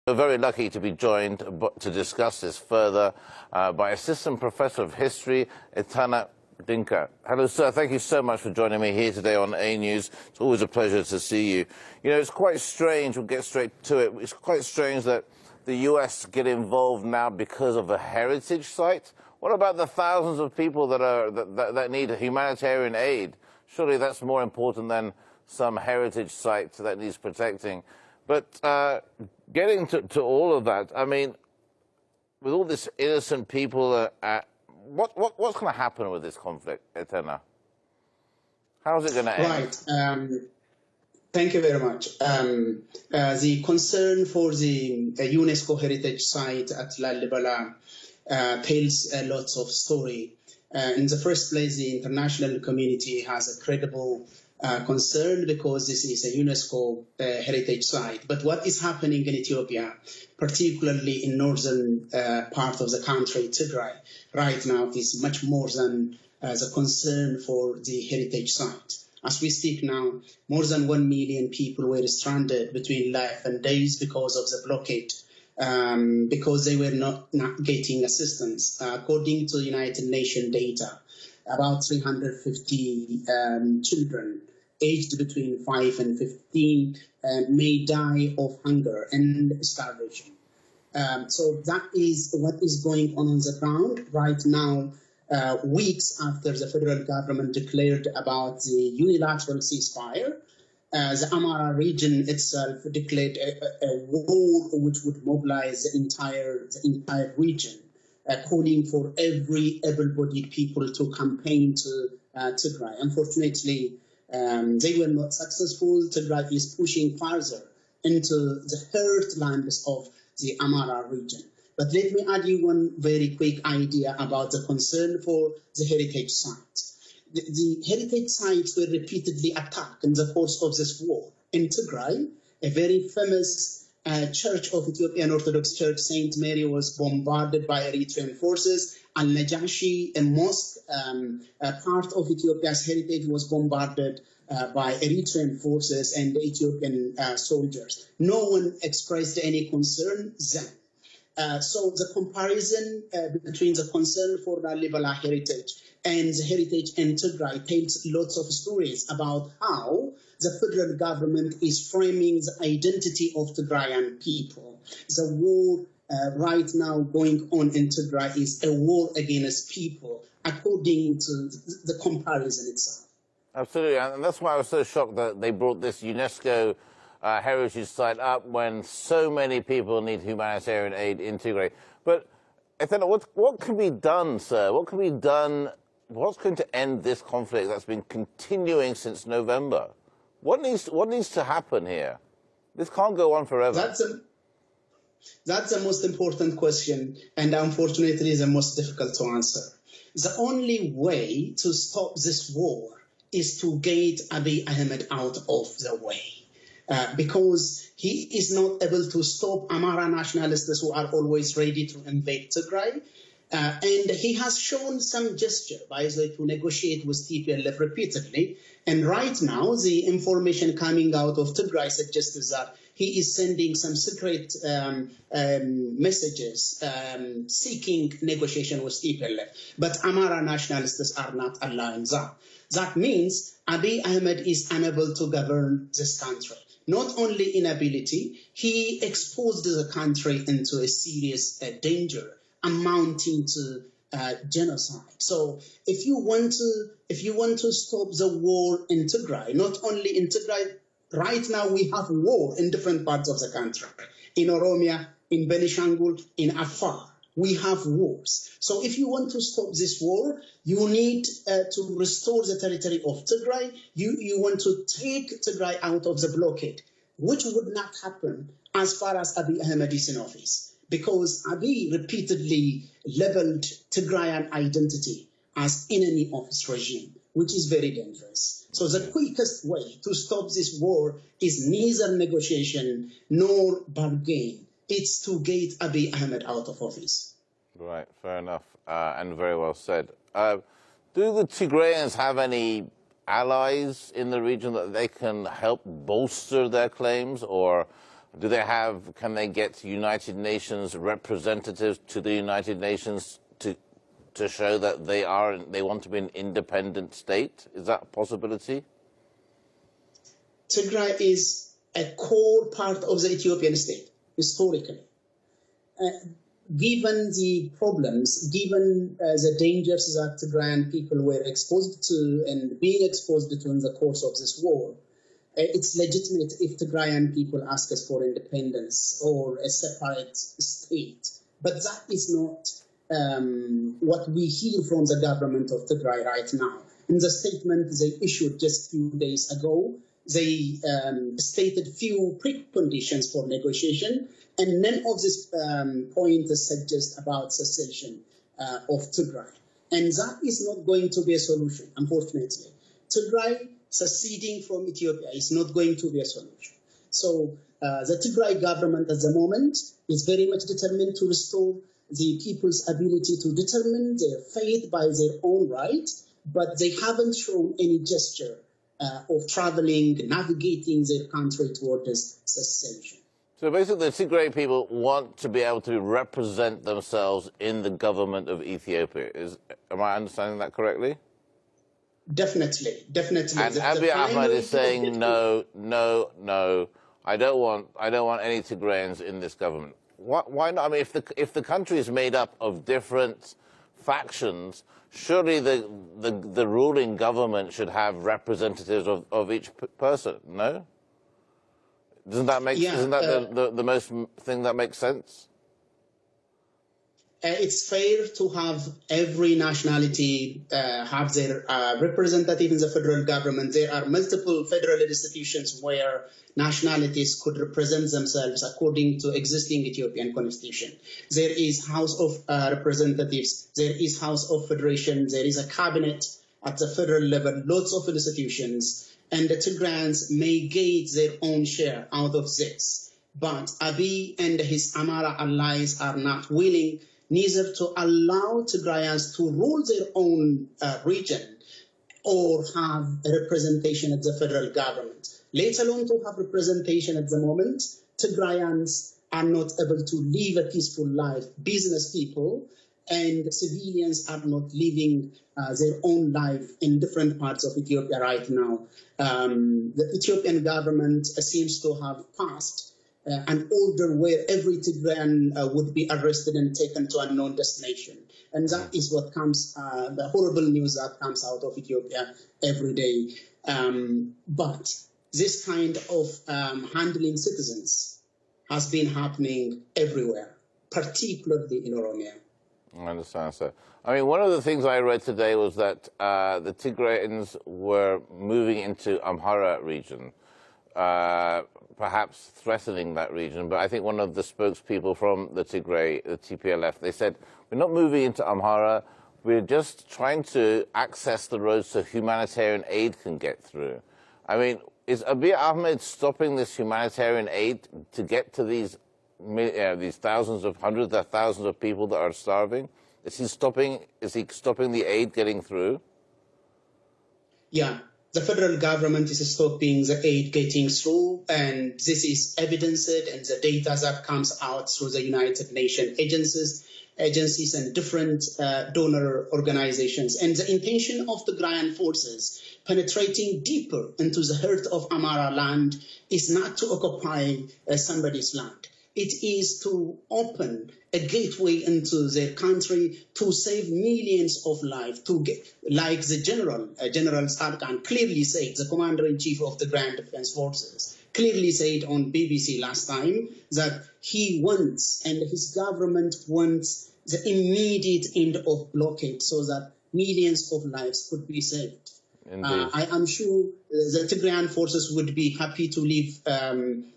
We're very lucky to be joined to discuss this further by Assistant Professor of History, Ezana. Hello, sir. Thank you so much for joining me here today on A News. It's always a pleasure to see you. You know, it's quite strange, we'll get straight to it, it's quite strange that the US get involved now because of a heritage site. What about the thousands of people that need humanitarian aid? Surely that's more important than some heritage site that needs protecting. But getting to all of that, I mean, with all this innocent people, what's going to happen with this conflict, Ethiopia? How is it going to end? Right. Thank you very much. The concern for the UNESCO heritage site at Lalibela tells a lot of story. In the first place, the international community has a credible concern because this is a UNESCO heritage site. But what is happening in Ethiopia, particularly in northern part of the country, Tigray, right now is much more than the concern for the heritage site. As we speak now, more than 1 million people were stranded between life and days because of the blockade, because they were not getting assistance. According to United Nations data, about 350 children aged between 5 and 15 may die of hunger and starvation. So that is what is going on the ground right now, weeks after the federal government declared about the unilateral ceasefire. The Amara region itself declared a war which would mobilize the entire region, calling for every able-bodied people to campaign to Tigray. Unfortunately, they were not successful. Tigray is pushing further into the heartlands of the Amara region. But let me add you one very quick idea about the concern for the heritage sites. The heritage sites were repeatedly attacked in the course of this war. In Tigray, a very famous church of Ethiopian Orthodox Church, Saint Mary, was bombarded by Eritrean forces. Al-Najashi, a mosque, part of Ethiopia's heritage, was bombarded by Eritrean forces and Ethiopian soldiers. No one expressed any concern then. So the comparison between the concern for Lalibela heritage and the heritage in Tigray tells lots of stories about how the federal government is framing the identity of Tigrayan people. The war right now going on in Tigray is a war against people, according to the comparison itself. Absolutely, and that's why I was so shocked that they brought this UNESCO heritage site up when so many people need humanitarian aid in Tigray. But Ethiopia, what can be done, sir? What can be done? What's going to end this conflict that's been continuing since November? What needs to happen here? This can't go on forever. That's the most important question, and unfortunately the most difficult to answer. The only way to stop this war is to get Abiy Ahmed out of the way. Because he is not able to stop Amara nationalists who are always ready to invade Tigray. And he has shown some gesture, by the way, to negotiate with TPLF repeatedly. And right now, the information coming out of Tigray suggests that he is sending some secret messages seeking negotiation with TPLF. But Amara nationalists are not allowing that. That means Abiy Ahmed is unable to govern this country. Not only inability, he exposed the country into a serious danger amounting to genocide. So if you want to stop the war in Tigray, not only in Tigray, right now we have war in different parts of the country. In Oromia, in Benishangul, in Afar, we have wars. So if you want to stop this war, you need to restore the territory of Tigray. You want to take Tigray out of the blockade, which would not happen as far as Abiy Ahmed is in office, because Abiy repeatedly labeled Tigrayan identity as enemy of his regime, which is very dangerous. So the quickest way to stop this war is neither negotiation nor bargain. It's to get Abiy Ahmed out of office. Right, fair enough, and very well said. Do the Tigrayans have any allies in the region that they can help bolster their claims, or Can they get United Nations representatives to the United Nations to show that they want to be an independent state? Is that a possibility? Tigray is a core part of the Ethiopian state, historically. Given the problems, given the dangers that Tigrayan people were exposed to and being exposed to in the course of this war, it's legitimate if Tigrayan people ask us for independence or a separate state. But that is not what we hear from the government of Tigray right now. In the statement they issued just a few days ago, they stated few preconditions for negotiation, and none of this point suggest about secession of Tigray. And that is not going to be a solution, unfortunately. Tigray seceding from Ethiopia is not going to be a solution. So the Tigray government at the moment is very much determined to restore the people's ability to determine their fate by their own right, but they haven't shown any gesture of traveling, navigating their country towards secession. So basically, the Tigray people want to be able to represent themselves in the government of Ethiopia. Am I understanding that correctly? Definitely. And Abiy Ahmed is saying no. I don't want any Tigrayans in this government. Why not? I mean, if the country is made up of different factions, surely the ruling government should have representatives of each person. No? Isn't that the most thing that makes sense? It's fair to have every nationality have their representative in the federal government. There are multiple federal institutions where nationalities could represent themselves according to existing Ethiopian constitution. There is House of Representatives, there is House of Federation, there is a cabinet at the federal level, lots of institutions, and the Tigrayans may get their own share out of this. But Abiy and his Amara allies are not willing neither to allow Tigrayans to rule their own region or have a representation at the federal government, let alone to have representation at the moment. Tigrayans are not able to live a peaceful life. Business people and civilians are not living their own life in different parts of Ethiopia right now. The Ethiopian government seems to have passed an order where every Tigrayan would be arrested and taken to a unknown destination. And that is what comes, the horrible news that comes out of Ethiopia every day. But this kind of handling citizens has been happening everywhere, particularly in Oromia. I understand, sir. I mean, one of the things I read today was that the Tigrayans were moving into Amhara region, perhaps threatening that region. But I think one of the spokespeople from the Tigray, the TPLF, they said, we're not moving into Amhara, we're just trying to access the roads so humanitarian aid can get through. I mean, is Abiy Ahmed stopping this humanitarian aid to get to these thousands of, hundreds of thousands of people that are starving? Is he stopping the aid getting through? Yeah. The federal government is stopping the aid getting through, and this is evidenced in the data that comes out through the United Nations agencies and different donor organizations. And the intention of the Tigrayan forces penetrating deeper into the heart of Amhara land is not to occupy somebody's land. It is to open a gateway into their country to save millions of lives, like the General Sarkan clearly said, the Commander-in-Chief of the Grand Defense Forces, clearly said on BBC last time that he wants, and his government wants, the immediate end of blockade so that millions of lives could be saved. I am sure the Tigrayan forces would be happy to leave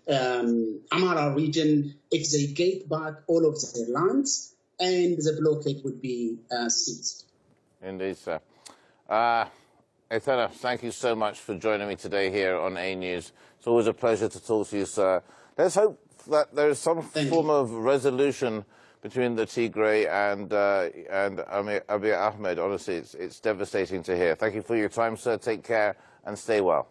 Amhara region if they get back all of their lands and the blockade would be ceased. Indeed, sir. Ezana, thank you so much for joining me today here on A News. It's always a pleasure to talk to you, sir. Let's hope that there is some form of resolution between the Tigray and Abiy Ahmed. Honestly, it's devastating to hear. Thank you for your time, sir. Take care and stay well.